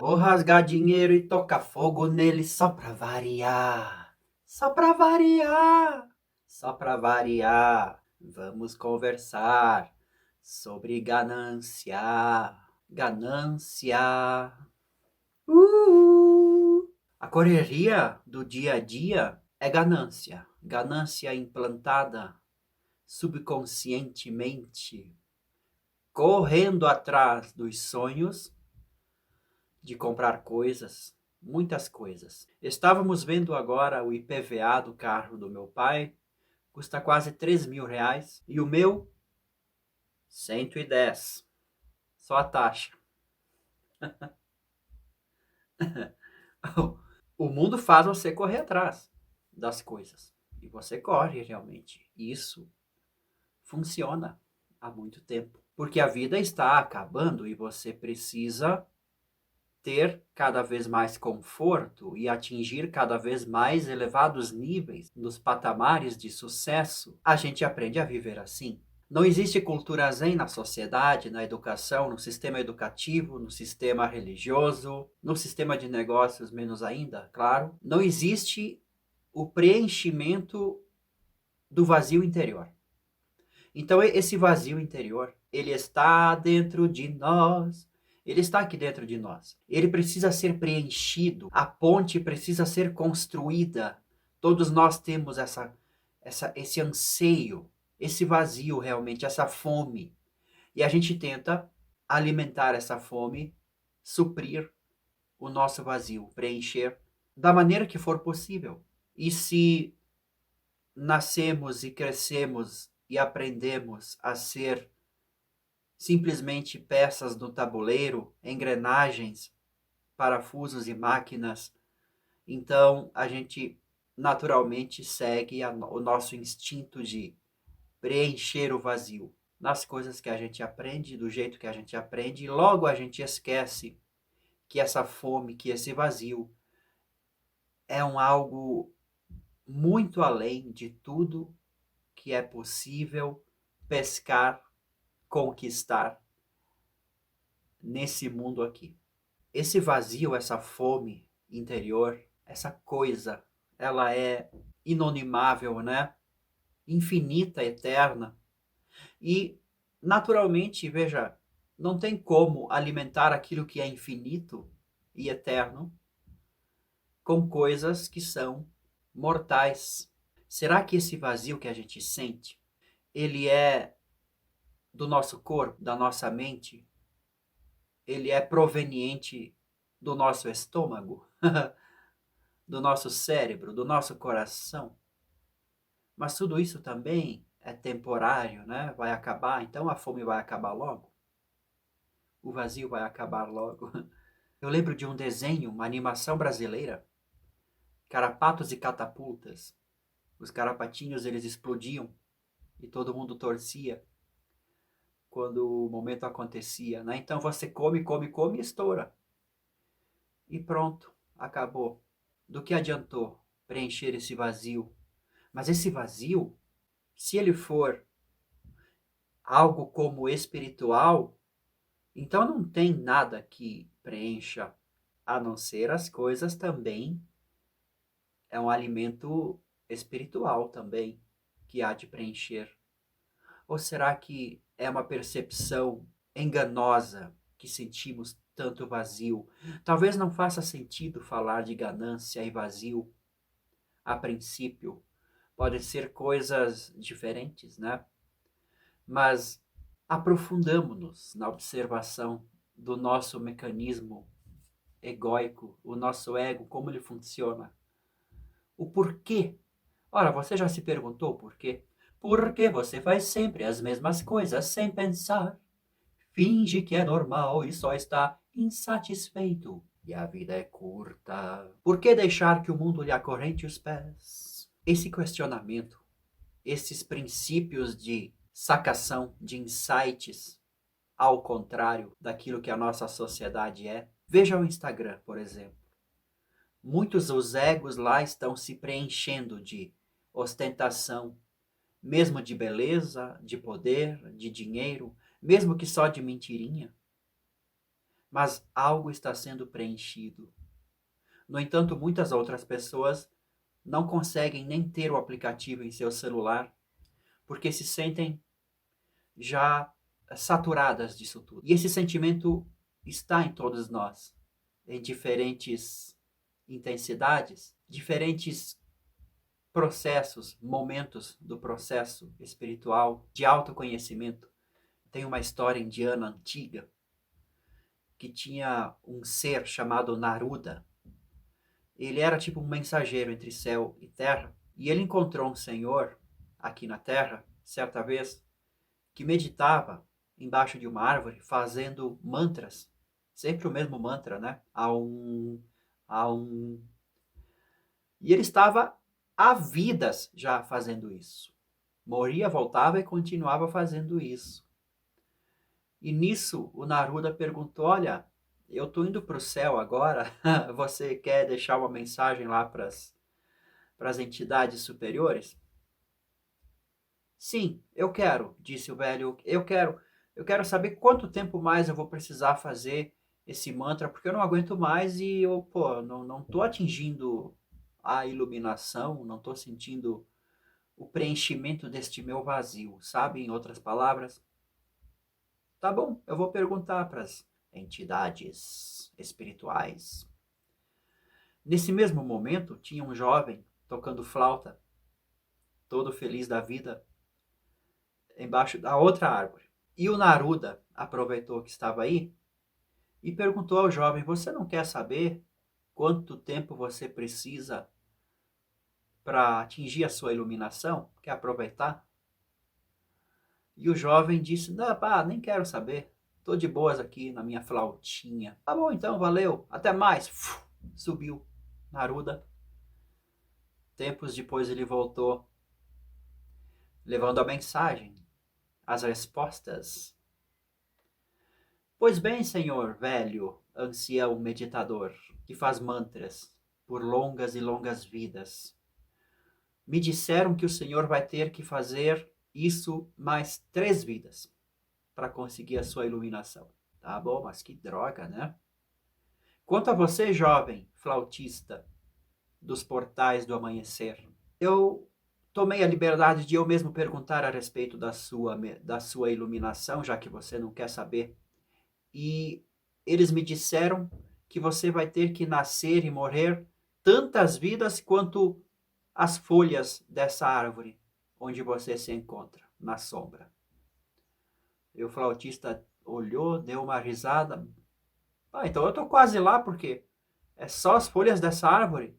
Vou rasgar dinheiro e tocar fogo nele só pra variar. Só pra variar. Só pra variar. Vamos conversar sobre ganância. Ganância. A correria do dia a dia é ganância. Ganância implantada subconscientemente, correndo atrás dos sonhos de comprar coisas, muitas coisas. Estávamos vendo agora o IPVA do carro do meu pai, custa quase 3.000 reais, e o meu, 110, só a taxa. O mundo faz você correr atrás das coisas, e você corre realmente. Isso funciona há muito tempo, porque a vida está acabando e você precisa ter cada vez mais conforto e atingir cada vez mais elevados níveis nos patamares de sucesso, a gente aprende a viver assim. Não existe cultura zen na sociedade, na educação, no sistema educativo, no sistema religioso, no sistema de negócios, menos ainda, claro. Não existe o preenchimento do vazio interior. Então, esse vazio interior, ele está dentro de nós. Ele está aqui dentro de nós. Ele precisa ser preenchido. A ponte precisa ser construída. Todos nós temos esse anseio, esse vazio realmente, essa fome. E a gente tenta alimentar essa fome, suprir o nosso vazio, preencher da maneira que for possível. E se nascemos e crescemos e aprendemos a ser simplesmente peças do tabuleiro, engrenagens, parafusos e máquinas, então a gente naturalmente segue o nosso instinto de preencher o vazio nas coisas que a gente aprende, do jeito que a gente aprende, e logo a gente esquece que essa fome, que esse vazio é algo muito além de tudo que é possível pescar, conquistar nesse mundo aqui. Esse vazio, essa fome interior, essa coisa, ela é inonimável, né? Infinita, eterna. E, naturalmente, veja, não tem como alimentar aquilo que é infinito e eterno com coisas que são mortais. Será que esse vazio que a gente sente, ele é do nosso corpo, da nossa mente? Ele é proveniente do nosso estômago, do nosso cérebro, do nosso coração? Mas tudo isso também é temporário, né? Vai acabar, então a fome vai acabar logo. O vazio vai acabar logo. Eu lembro de um desenho, uma animação brasileira, Carapatos e Catapultas. Os carapatinhos, eles explodiam e todo mundo torcia quando o momento acontecia, né? Então você come, come, come e estoura. E pronto, acabou. Do que adiantou preencher esse vazio? Mas esse vazio, se ele for algo como espiritual, então não tem nada que preencha, a não ser as coisas também. É um alimento espiritual também que há de preencher. Ou será que é uma percepção enganosa que sentimos tanto vazio? Talvez não faça sentido falar de ganância e vazio a princípio. Podem ser coisas diferentes, né? Mas aprofundamos-nos na observação do nosso mecanismo egóico, o nosso ego, como ele funciona. O porquê. Ora, você já se perguntou o porquê? Por que você faz sempre as mesmas coisas sem pensar? Finge que é normal e só está insatisfeito. E a vida é curta. Por que deixar que o mundo lhe acorrente os pés? Esse questionamento, esses princípios de sacação, de insights, ao contrário daquilo que a nossa sociedade é. Veja o Instagram, por exemplo. Muitos dos egos lá estão se preenchendo de ostentação, mesmo de beleza, de poder, de dinheiro, mesmo que só de mentirinha. mas algo está sendo preenchido. No entanto, muitas outras pessoas não conseguem nem ter o aplicativo em seu celular porque se sentem já saturadas disso tudo. E esse sentimento está em todos nós, em diferentes intensidades, diferentes processos, momentos do processo espiritual de autoconhecimento. Tem uma história indiana antiga que tinha um ser chamado Naruda. Ele era tipo um mensageiro entre céu e terra, e ele encontrou um senhor aqui na terra, certa vez, que meditava embaixo de uma árvore fazendo mantras, sempre o mesmo mantra, né? A um. E ele estava há vidas já fazendo isso. Moria, voltava e continuava fazendo isso. E nisso o Naruda perguntou: Olha, eu estou indo para o céu agora, você quer deixar uma mensagem lá para as entidades superiores? Sim, eu quero, disse o velho. Eu quero saber quanto tempo mais eu vou precisar fazer esse mantra, porque eu não aguento mais e eu, pô, não tô atingindo a iluminação, não tô sentindo o preenchimento deste meu vazio, sabe? Em outras palavras, tá bom, eu vou perguntar para as entidades espirituais. Nesse mesmo momento, tinha um jovem tocando flauta, todo feliz da vida, embaixo da outra árvore. E o Naruda aproveitou que estava aí e perguntou ao jovem: Você não quer saber quanto tempo você precisa para atingir a sua iluminação? Quer aproveitar? E o jovem disse: Não, pá, nem quero saber. Estou de boas aqui na minha flautinha. Tá bom, então, valeu. Até mais. Subiu Naruda. Tempos depois ele voltou, levando a mensagem, as respostas. Pois bem, senhor velho, ancião meditador, que faz mantras por longas e longas vidas, me disseram que o senhor vai ter que fazer isso mais 3 vidas para conseguir a sua iluminação. Tá bom, mas que droga, né? Quanto a você, jovem flautista dos portais do amanhecer, eu tomei a liberdade de eu mesmo perguntar a respeito da sua iluminação, já que você não quer saber. E eles me disseram que você vai ter que nascer e morrer tantas vidas quanto as folhas dessa árvore onde você se encontra, na sombra. E o flautista olhou, deu uma risada. Ah, então eu tô quase lá, porque é só as folhas dessa árvore.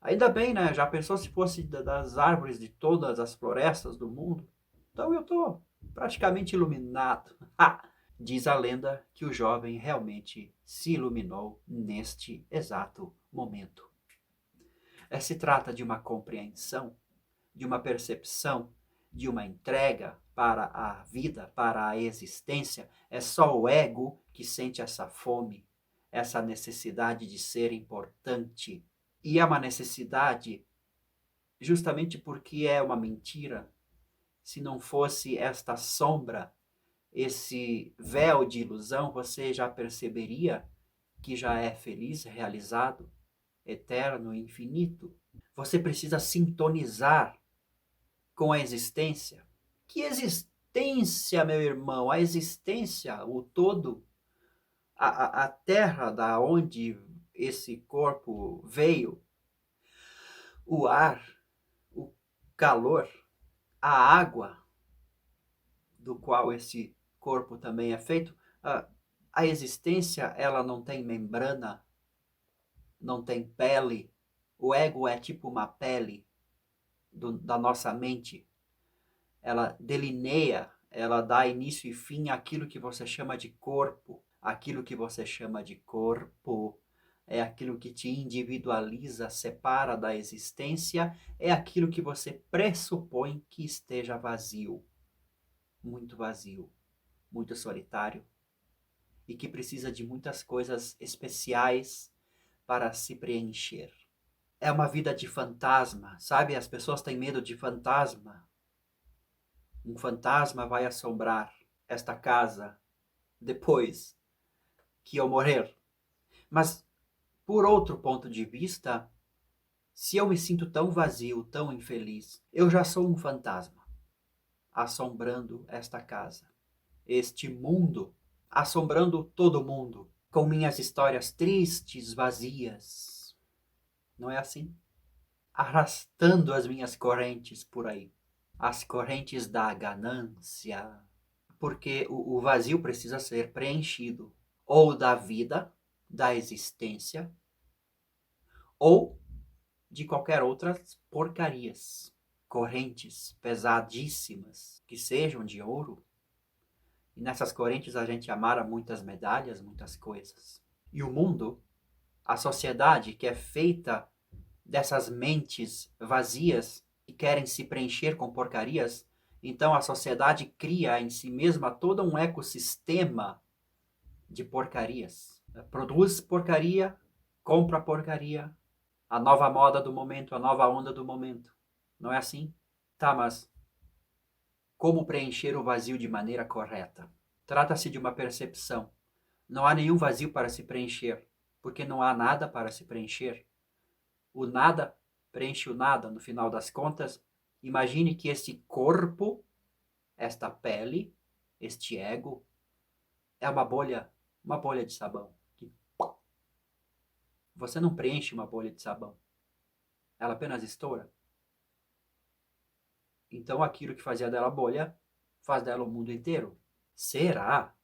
Ainda bem, né? Já pensou se fosse das árvores de todas as florestas do mundo? Então eu tô praticamente iluminado. Diz a lenda que o jovem realmente se iluminou neste exato momento. Se trata de uma compreensão, de uma percepção, de uma entrega para a vida, para a existência. É só o ego que sente essa fome, essa necessidade de ser importante. E é uma necessidade justamente porque é uma mentira. Se não fosse esta sombra, esse véu de ilusão, você já perceberia que já é feliz, realizado, eterno, infinito. Você precisa sintonizar com a existência. Que existência, meu irmão? A existência, o todo, a terra da onde esse corpo veio, o ar, o calor, a água do qual esse corpo também é feito, a existência, ela não tem membrana, não tem pele. O ego é tipo uma pele da nossa mente. Ela delineia, ela dá início e fim àquilo que você chama de corpo. Aquilo que você chama de corpo é aquilo que te individualiza, separa da existência, é aquilo que você pressupõe que esteja vazio, muito solitário, e que precisa de muitas coisas especiais para se preencher. É uma vida de fantasma, sabe? As pessoas têm medo de fantasma. Um fantasma vai assombrar esta casa depois que eu morrer. Mas, por outro ponto de vista, se eu me sinto tão vazio, tão infeliz, eu já sou um fantasma, assombrando esta casa, este mundo, assombrando todo mundo, com minhas histórias tristes, vazias. Não é assim? Arrastando as minhas correntes por aí. As correntes da ganância. Porque o vazio precisa ser preenchido. Ou da vida, da existência, ou de qualquer outras porcarias. Correntes pesadíssimas, que sejam de ouro. E nessas correntes a gente amarra muitas medalhas, muitas coisas. E o mundo, a sociedade que é feita dessas mentes vazias que querem se preencher com porcarias, então a sociedade cria em si mesma todo um ecossistema de porcarias. Produz porcaria, compra porcaria, a nova moda do momento, a nova onda do momento. Não é assim? Tá, mas como preencher o vazio de maneira correta? Trata-se de uma percepção. Não há nenhum vazio para se preencher, porque não há nada para se preencher. O nada preenche o nada, no final das contas. Imagine que este corpo, esta pele, este ego, é uma bolha de sabão. Você não preenche uma bolha de sabão, ela apenas estoura. Então aquilo que fazia dela bolha, faz dela o mundo inteiro. Será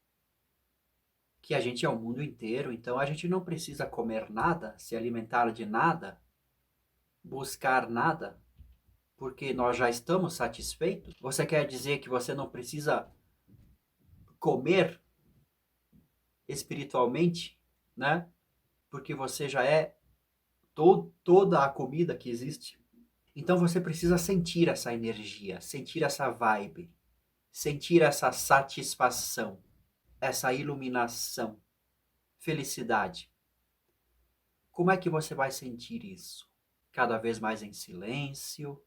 que a gente é o mundo inteiro, então a gente não precisa comer nada, se alimentar de nada, buscar nada, porque nós já estamos satisfeitos? Você quer dizer que você não precisa comer espiritualmente, né? Porque você já é toda a comida que existe. Então você precisa sentir essa energia, sentir essa vibe, sentir essa satisfação, essa iluminação, felicidade. Como é que você vai sentir isso? Cada vez mais em silêncio,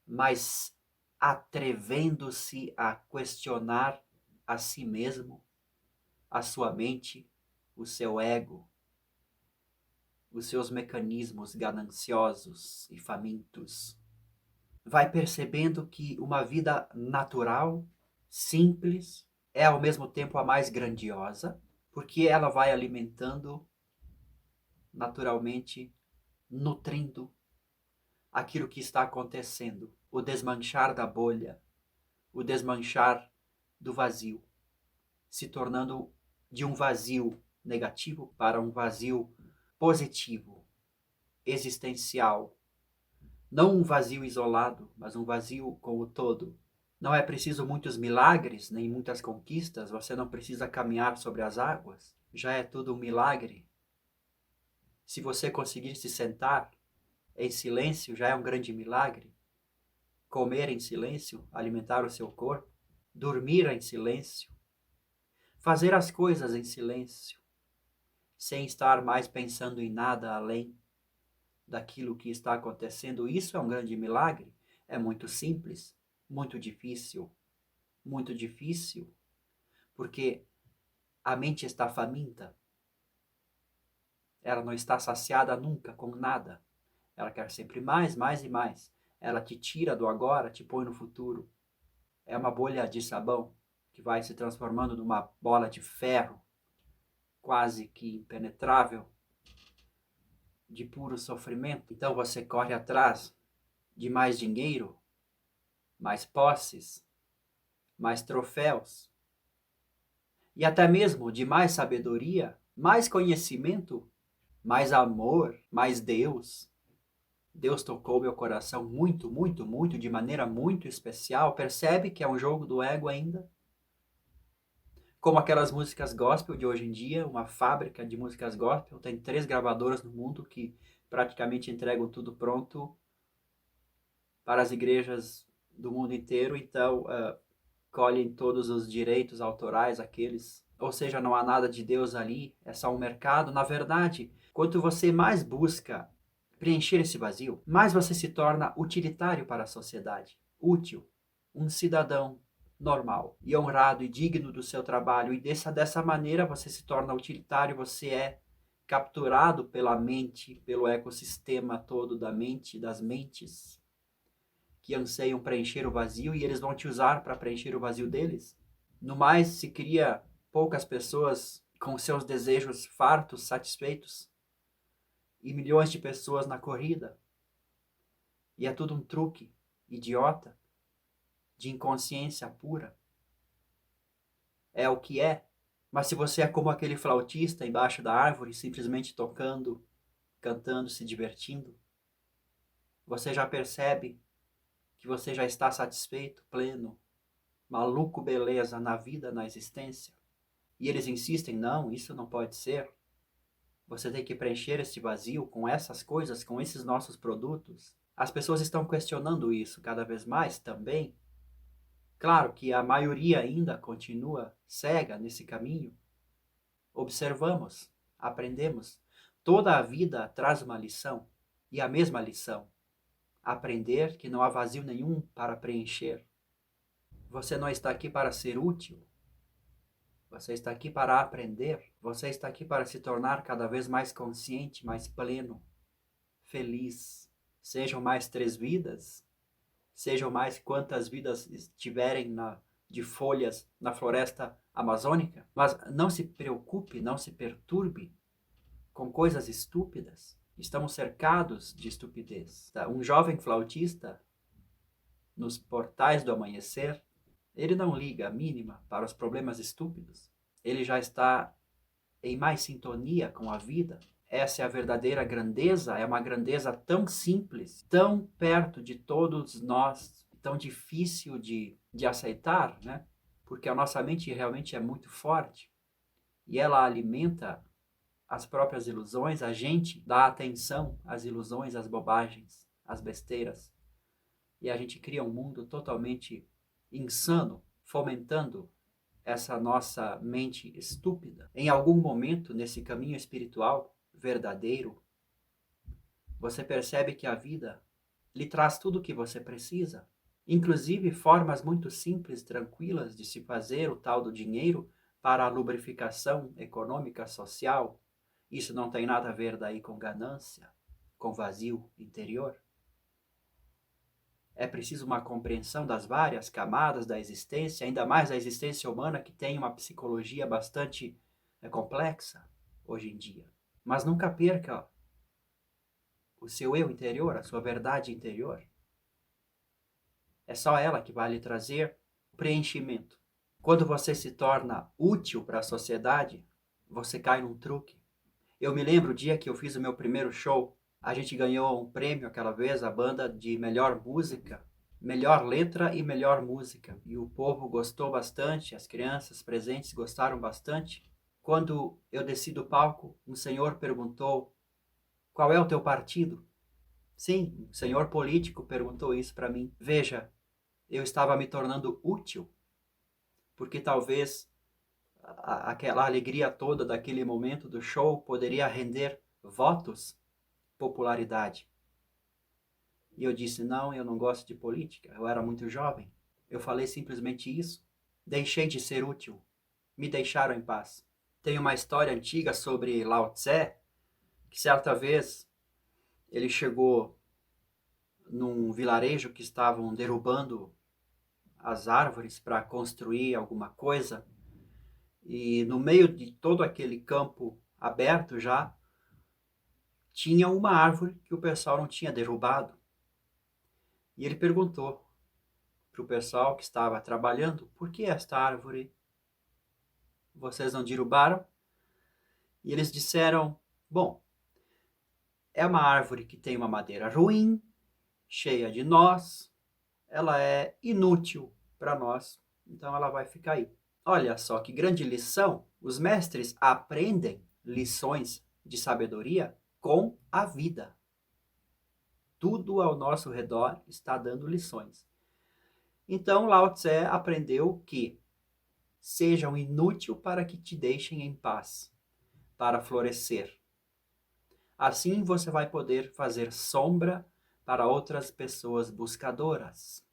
mas atrevendo-se a questionar a si mesmo, a sua mente, o seu ego, os seus mecanismos gananciosos e famintos. Vai percebendo que uma vida natural, simples, é ao mesmo tempo a mais grandiosa, porque ela vai alimentando naturalmente, nutrindo aquilo que está acontecendo, o desmanchar da bolha, o desmanchar do vazio, se tornando de um vazio negativo para um vazio positivo, existencial. Não um vazio isolado, mas um vazio com o todo. Não é preciso muitos milagres, nem muitas conquistas, você não precisa caminhar sobre as águas. Já é tudo um milagre. Se você conseguir se sentar em silêncio, já é um grande milagre. Comer em silêncio, alimentar o seu corpo, dormir em silêncio, fazer as coisas em silêncio, sem estar mais pensando em nada além daquilo que está acontecendo. Isso é um grande milagre. É muito simples, muito difícil, porque a mente está faminta. Ela não está saciada nunca com nada. Ela quer sempre mais, mais e mais. Ela te tira do agora, te põe no futuro. É uma bolha de sabão que vai se transformando numa bola de ferro, quase que impenetrável, de puro sofrimento. Então você corre atrás de mais dinheiro, mais posses, mais troféus, e até mesmo de mais sabedoria, mais conhecimento, mais amor, mais Deus. Deus tocou meu coração muito, muito, muito, de maneira muito especial. Percebe que é um jogo do ego ainda? Como aquelas músicas gospel de hoje em dia, uma fábrica de músicas gospel, tem 3 gravadoras no mundo que praticamente entregam tudo pronto para as igrejas do mundo inteiro, então colhem todos os direitos autorais, aqueles, ou seja, não há nada de Deus ali, é só um mercado. Na verdade, quanto você mais busca preencher esse vazio, mais você se torna utilitário para a sociedade, útil, um cidadão normal e honrado e digno do seu trabalho, e dessa maneira você se torna utilitário, você é capturado pela mente, pelo ecossistema todo da mente, das mentes que anseiam preencher o vazio, e eles vão te usar para preencher o vazio deles. No mais, se cria poucas pessoas com seus desejos fartos, satisfeitos, e milhões de pessoas na corrida. E é tudo um truque idiota, de inconsciência pura. É o que é. Mas se você é como aquele flautista embaixo da árvore, simplesmente tocando, cantando, se divertindo, você já percebe que você já está satisfeito, pleno, maluco beleza na vida, na existência. E eles insistem, não, isso não pode ser. Você tem que preencher esse vazio com essas coisas, com esses nossos produtos. As pessoas estão questionando isso cada vez mais também. Claro que a maioria ainda continua cega nesse caminho. Observamos, aprendemos. Toda a vida traz uma lição, e a mesma lição. Aprender que não há vazio nenhum para preencher. Você não está aqui para ser útil. Você está aqui para aprender. Você está aqui para se tornar cada vez mais consciente, mais pleno, feliz. Sejam mais 3 vidas, sejam mais quantas vidas estiverem de folhas na floresta amazônica. Mas não se preocupe, não se perturbe com coisas estúpidas. Estamos cercados de estupidez. Um jovem flautista, nos portais do amanhecer, ele não liga a mínima para os problemas estúpidos. Ele já está em mais sintonia com a vida. Essa é a verdadeira grandeza, é uma grandeza tão simples, tão perto de todos nós, tão difícil de aceitar, né? Porque a nossa mente realmente é muito forte e ela alimenta as próprias ilusões, a gente dá atenção às ilusões, às bobagens, às besteiras. E a gente cria um mundo totalmente insano, fomentando essa nossa mente estúpida. Em algum momento, nesse caminho espiritual verdadeiro, você percebe que a vida lhe traz tudo o que você precisa, inclusive formas muito simples, tranquilas de se fazer o tal do dinheiro para a lubrificação econômica, social. Isso não tem nada a ver daí com ganância, com vazio interior. É preciso uma compreensão das várias camadas da existência, ainda mais da existência humana, que tem uma psicologia bastante complexa hoje em dia. Mas nunca perca o seu eu interior, a sua verdade interior. É só ela que vai lhe trazer preenchimento. Quando você se torna útil para a sociedade, você cai num truque. Eu me lembro o dia que eu fiz o meu primeiro show. A gente ganhou um prêmio aquela vez, a banda de melhor música, melhor letra e melhor música. E o povo gostou bastante, as crianças presentes gostaram bastante. Quando eu desci do palco, um senhor perguntou: qual é o teu partido? Sim, um senhor político perguntou isso para mim. Veja, eu estava me tornando útil, porque talvez aquela alegria toda daquele momento do show poderia render votos, popularidade. E eu disse, não, eu não gosto de política, eu era muito jovem. Eu falei simplesmente isso. Deixei de ser útil. Me deixaram em paz. Tem uma história antiga sobre Lao Tse, que certa vez ele chegou num vilarejo que estavam derrubando as árvores para construir alguma coisa, e no meio de todo aquele campo aberto já, tinha uma árvore que o pessoal não tinha derrubado. E ele perguntou para o pessoal que estava trabalhando, por que esta árvore vocês não derrubaram? E eles disseram, bom, é uma árvore que tem uma madeira ruim, cheia de nós, ela é inútil para nós, então ela vai ficar aí. Olha só que grande lição, os mestres aprendem lições de sabedoria com a vida. Tudo ao nosso redor está dando lições. Então Lao Tse aprendeu que sejam inútil para que te deixem em paz, para florescer. Assim você vai poder fazer sombra para outras pessoas buscadoras.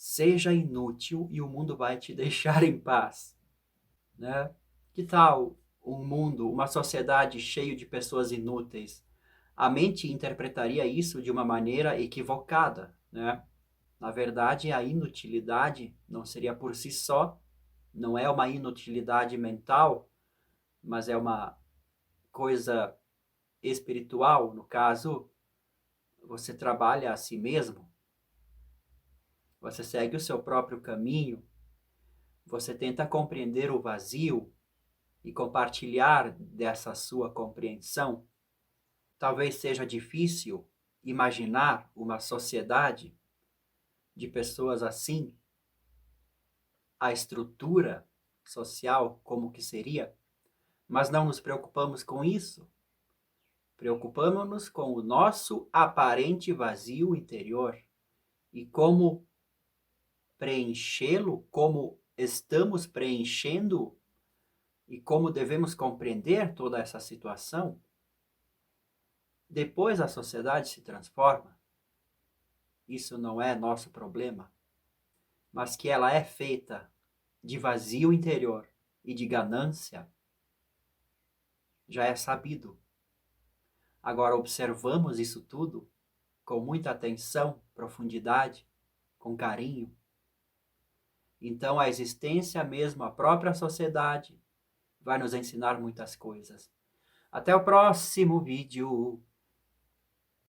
Seja inútil e o mundo vai te deixar em paz, né? Que tal um mundo, uma sociedade cheia de pessoas inúteis? A mente interpretaria isso de uma maneira equivocada, né? Na verdade, a inutilidade não seria por si só, não é uma inutilidade mental, mas é uma coisa espiritual. No caso, você trabalha a si mesmo, você segue o seu próprio caminho, você tenta compreender o vazio e compartilhar dessa sua compreensão. Talvez seja difícil imaginar uma sociedade de pessoas assim, a estrutura social como que seria, mas não nos preocupamos com isso. Preocupamos-nos com o nosso aparente vazio interior e como preenchê-lo, como estamos preenchendo e como devemos compreender toda essa situação. Depois a sociedade se transforma. Isso não é nosso problema, mas que ela é feita de vazio interior e de ganância, já é sabido. Agora observamos isso tudo com muita atenção, profundidade, com carinho. Então a existência mesmo, a própria sociedade, vai nos ensinar muitas coisas. Até o próximo vídeo.